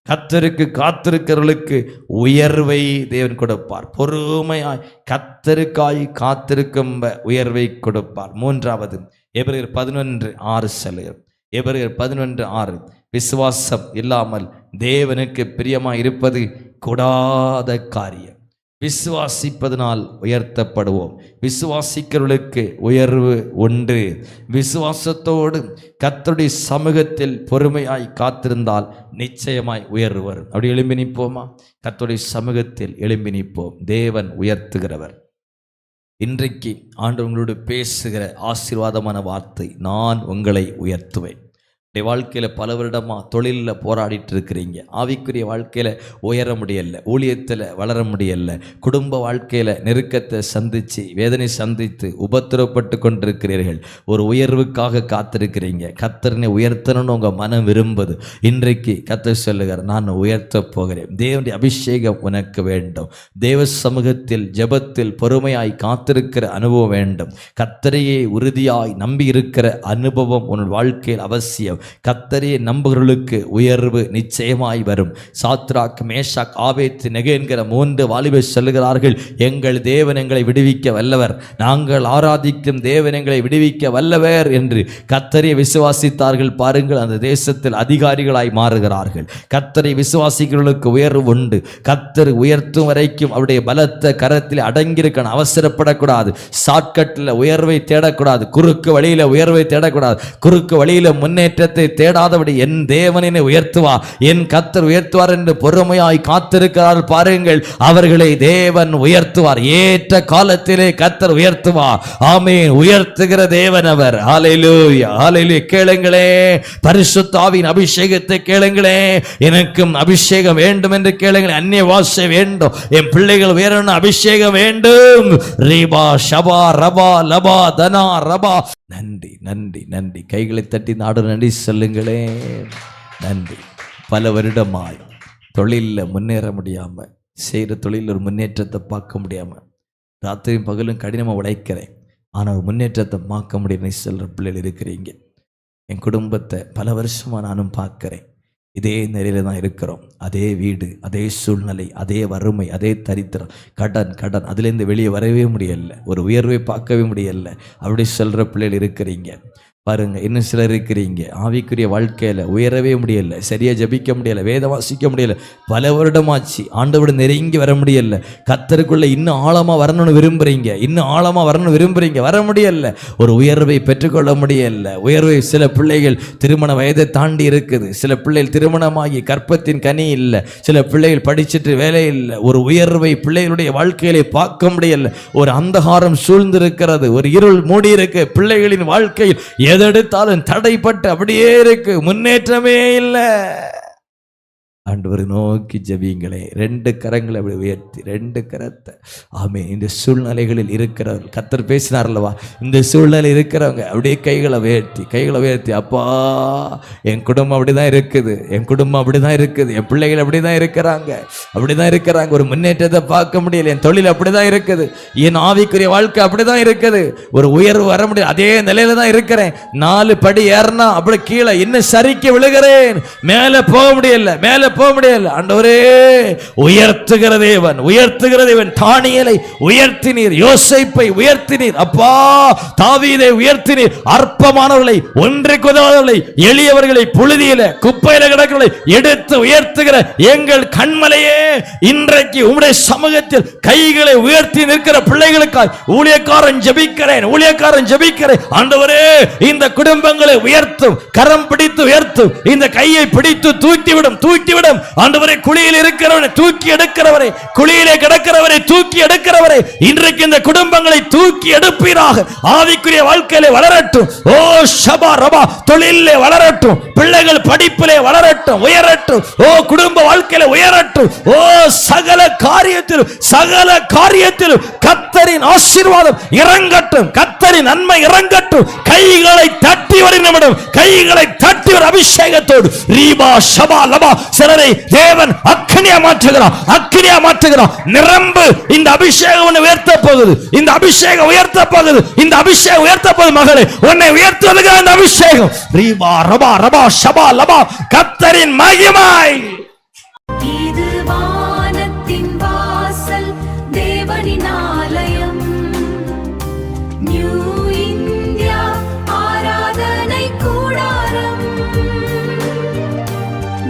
கர்த்தருக்கு காத்திருக்கிறவர்களுக்கு உயர்வை தேவன் கொடுப்பார். பொறுமையாய் கர்த்தருக்காய் காத்திருக்கும் உயர்வை கொடுப்பார். மூன்றாவது, எபிரேயர் 11:6 சொல்லுகிறது. எபிரேயர் 11:6, விசுவாசம் இல்லாமல் தேவனுக்கு பிரியமாய் இருப்பது கூடாத காரியம். விசுவாசிப்பதனால் உயர்த்தப்படுவோம். விசுவாசிக்கிறவர்களுக்கு உயர்வு உண்டு. விசுவாசத்தோடு கர்த்தருடைய சமூகத்தில் பொறுமையாய் காத்திருந்தால் நிச்சயமாய் உயர்வு வரும். அப்படி எழும்பி நிற்போமா? கர்த்தருடைய சமூகத்தில் எழும்பி நிற்போம். தேவன் உயர்த்துகிறவர். இன்றைக்கு ஆண்டவர் உங்களோடு பேசுகிற ஆசீர்வாதமான வார்த்தை, நான் உங்களை உயர்த்துவேன். வாழ்க்கையில் பல வருடமாக தொழிலில் போராடிட்டு இருக்கிறீங்க. ஆவிக்குரிய வாழ்க்கையில் உயர முடியலை, ஊழியத்தில் வளர முடியலை, குடும்ப வாழ்க்கையில் நெருக்கத்தை சந்தித்து வேதனை சந்தித்து உபத்திரப்பட்டு கொண்டிருக்கிறீர்கள். ஒரு உயர்வுக்காக காத்திருக்கிறீங்க. கர்த்தரை உயர்த்தணும்னு உங்கள் மனம் விரும்புது. இன்றைக்கு கர்த்தர் சொல்லுகிறார், நான் உயர்த்த போகிறேன். தேவனுடைய அபிஷேகம் உனக்கு வேண்டும். தேவ சமூகத்தில் ஜெபத்தில் பொறுமையாய் காத்திருக்கிற அனுபவம் வேண்டும். கர்த்தரையே உறுதியாய் நம்பி இருக்கிற அனுபவம் உன் வாழ்க்கையில் அவசியம். கர்த்தரை நம்புகிறவர்களுக்கு உயர்வு நிச்சயமாய் வரும். சாத்ராக், மேஷாக், ஆபேத்நேகோ என்கிற 3 வாலிபர் சொல்லுகிறார்கள், எங்கள் தேவன் எங்களை விடுவிக்க வல்லவர், நாங்கள் ஆராதிக்கும் தேவன் எங்களை விடுவிக்க வல்லவர் என்று கர்த்தரை விசுவாசித்தார்கள். பாருங்கள், அந்த தேசத்தில் அதிகாரிகளாய் மாறுகிறார்கள். கர்த்தரை விசுவாசிக்கிறவர்களுக்கு உயர்வு உண்டு. கர்த்தர் உயர்த்தும் வரைக்கும் அவருடைய பலத்த கரத்தில் அடங்கியிருக்கணும். அவசரப்படக்கூடாது. ஷார்ட்கட்டில் உயர்வை தேடக்கூடாது. குறுக்கு வழியில உயர்வை தேடக்கூடாது. குறுக்கு வழியில முன்னேற்றத்தை தேடாதபடி என் தேவனை உயர்த்துவார், என் கர்த்தர் உயர்த்துவார் என்று பொறுமையாய் காத்திருக்கிறார். பாருங்கள், அவர்களை தேவன் உயர்த்துவார். ஏற்ற காலத்திலே கர்த்தர் உயர்த்துவார். ஆமென். உயர்த்துகிற தேவன் அவர். ஹல்லேலூயா, ஹல்லேலூயா. கேளுங்களே, பரிசுத்த ஆவியின் அபிஷேகத்தை கேளுங்களே. எனக்கும் அபிஷேகம் வேண்டும் என்று கேளுங்களே. அந்நிய வாசை வேண்டும், என் பிள்ளைகள் உயரணும், அபிஷேகம் வேண்டும். ரீபா ஷபா ரபா லபா தனா ரபா. நன்றி, நன்றி, நன்றி. கைகளை தட்டி நாடு நன்றி சொல்லுங்களே. நன்றி. பல வருடமாய் தொழிலில் முன்னேற முடியாமல், செய்கிற தொழிலில் ஒரு முன்னேற்றத்தை பார்க்க முடியாமல், ராத்திரியும் பகலும் கடினமாக உழைக்கிறேன், ஆனால் ஒரு முன்னேற்றத்தை பார்க்க முடியும்னு சொல்கிற பிள்ளைகள் இருக்கிறீங்க. என் குடும்பத்தை பல வருஷமாக நானும் பார்க்குறேன், இதே நிலையில தான் இருக்கிறோம். அதே வீடு, அதே சூழ்நிலை, அதே வறுமை, அதே தரித்திரம், கடன் அதுலேருந்து வெளியே வரவே முடியலை, ஒரு உயர்வை பார்க்கவே முடியலை அப்படி சொல்கிற பிள்ளைகள் இருக்கிறீங்க. பாருங்க, இன்னும் சிலர் இருக்கிறீங்க, ஆவிக்குரிய வாழ்க்கையில் உயரவே முடியலை, சரியாக ஜபிக்க முடியலை, வேதம் வாசிக்க முடியலை, பல வருடமாச்சு, ஆண்டவரோட நெருங்கி வர முடியலை, கர்த்தருக்குள்ளே இன்னும் ஆழமாக வரணும்னு விரும்புகிறீங்க, இன்னும் ஆழமாக வரணும்னு விரும்புகிறீங்க, வர முடியலை, ஒரு உயர்வை பெற்றுக்கொள்ள முடியலை. உயர்வை சில பிள்ளைகள் திருமண வயதை தாண்டி இருக்குது, சில பிள்ளைகள் திருமணமாகி கற்பத்தின் கனி இல்லை, சில பிள்ளைகள் படிச்சுட்டு வேலை இல்லை, ஒரு உயர்வை பிள்ளைகளுடைய வாழ்க்கையிலே பார்க்க முடியலை. ஒரு அந்தகாரம் சூழ்ந்திருக்கிறது, ஒரு இருள் மூடி இருக்கு, பிள்ளைகளின் வாழ்க்கையில் எதெடுத்தாலும் தடைப்பட்டு அப்படியே இருக்கு, முன்னேற்றமே இல்லை. ஆண்டவரை நோக்கி ஜெபிங்களே, 2 கரங்களை அப்படி உயர்த்தி, 2 கரத்தை. ஆமே, இந்த சூழ்நிலைகளில் இருக்கிறவர்கள், கர்த்தர் பேசினார் அல்லவா, இந்த சூழ்நிலை இருக்கிறவங்க அப்படியே கைகளை உயர்த்தி, அப்பா என் குடும்பம் அப்படிதான் இருக்குது, என் குடும்பம் அப்படிதான் இருக்குது, என் பிள்ளைகள் அப்படிதான் இருக்கிறாங்க, ஒரு முன்னேற்றத்தை பார்க்க முடியல, என் தொழில் அப்படிதான் இருக்குது, என் ஆவிக்குரிய வாழ்க்கை அப்படிதான் இருக்குது, ஒரு உயர்வு வர முடியல, அதே நிலையில தான் இருக்கிறேன், 4 படி ஏறினா அப்படி கீழே இன்னும் சரிக்க விழுகிறேன், மேலே போக முடியல. ஆண்டவரே, உயர்த்துகிற தேவன், தானியேலை உயர்த்தினீர், யோசேப்பை உயர்த்தினீர், அப்பா தாவீதை உயர்த்தினீர், அற்பமானவர்களை, ஒன்றைக்கு உதவாதவர்களை, எளியவர்களை, புழுதியில குப்பையில கிடக்கிறவர்களை எடுத்து உயர்த்துகிற எங்கள் கண்மலையே, இன்றைக்கு உம்முடைய சமூகத்தில் கைகளை உயர்த்தி நிற்கிற பிள்ளைகளுக்காய் ஊழியக்காரன் ஜெபிக்கிறேன். ஆண்டவரே, இந்த குடும்பங்களை உயர்த்தும், கரம் பிடித்து உயர்த்தும், இந்த கையை பிடித்து தூக்கிவிடும். ஆண்டவரே, குழியில் இருக்கிறவரை தூக்கி எடுக்கிறவரை, குழியிலே கிடக்கிறவரை தூக்கி எடுக்கிறவரை, இன்றைக்கு இந்த குடும்பங்களை தூக்கி எடுப்பீராக. ஆவிக்குரிய வாழ்க்கையிலே வளரட்டும், ஓ ஷபா ரபா, தொழிலே வளரட்டும், பிள்ளைகள் படிப்பிலே வளரட்டும், உயரட்டும், ஓ குடும்ப வாழ்க்கையிலே உயரட்டும், ஓ சகல காரியத்திலும் கர்த்தரின் ஆசீர்வாதம் இறங்கட்டும், கர்த்தரின் நன்மை இறங்கட்டும். கைகளை தட்டி வரும் நிமிடம், கைகளை தட்டி வரும் அபிஷேகத்தோடு ரீபா ஷபா லபா. சிலரை தேவன் அக்கினியா மாற்றுகிறார். நிரம்பு, இந்த அபிஷேகம் உயர்த்த போகுது, இந்த அபிஷேகம் உயர்த்த போகுது. மகளே, உன்னை உயர்த்துவதற்கு அந்த அபிஷேகம் ரீபா ரபா ரபா ஷபா லபா, கர்த்தரின் மகிமை. இது வானத்தின் வாசல், தேவனின் ஆலயம், நியூ இந்தியா ஆராதனை கூடாரம்,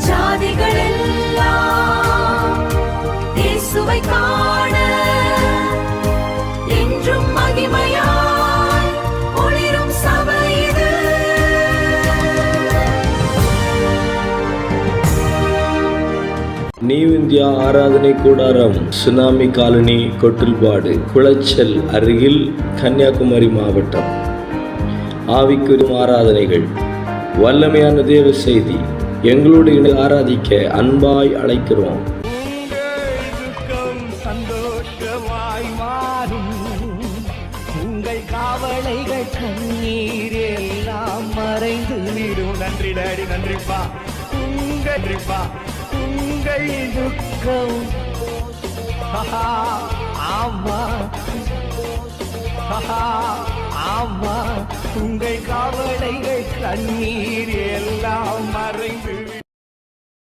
ஜாதிகள் எல்லாம் இயேசுவை காண என்றும் மகிமையாய் ஒளிரும் சபை இது. நியூ இந்தியா ஆராதனை கூடாரம், சுனாமி காலனி, கொட்டில்பாடு, குளச்சல் அருகில், கன்னியாகுமரி மாவட்டம். ஆவிக்குரிய ஆராதனைகள், வல்லமையான தேவ செய்தி, எங்களோடு ஆராதிக்க அன்பாய் அழைக்கிறோம். சந்தோஷமாய் மாறும், உங்கள் காவலைகள் கண்ணீர் எல்லாம் மறைந்து விடும். நன்றி டாடி, நன்றிப்பா. உங்கள் துக்கம் ஆமா, உங்கள் காவலைகள் கண்ணீர் எல்லாம் மறைந்து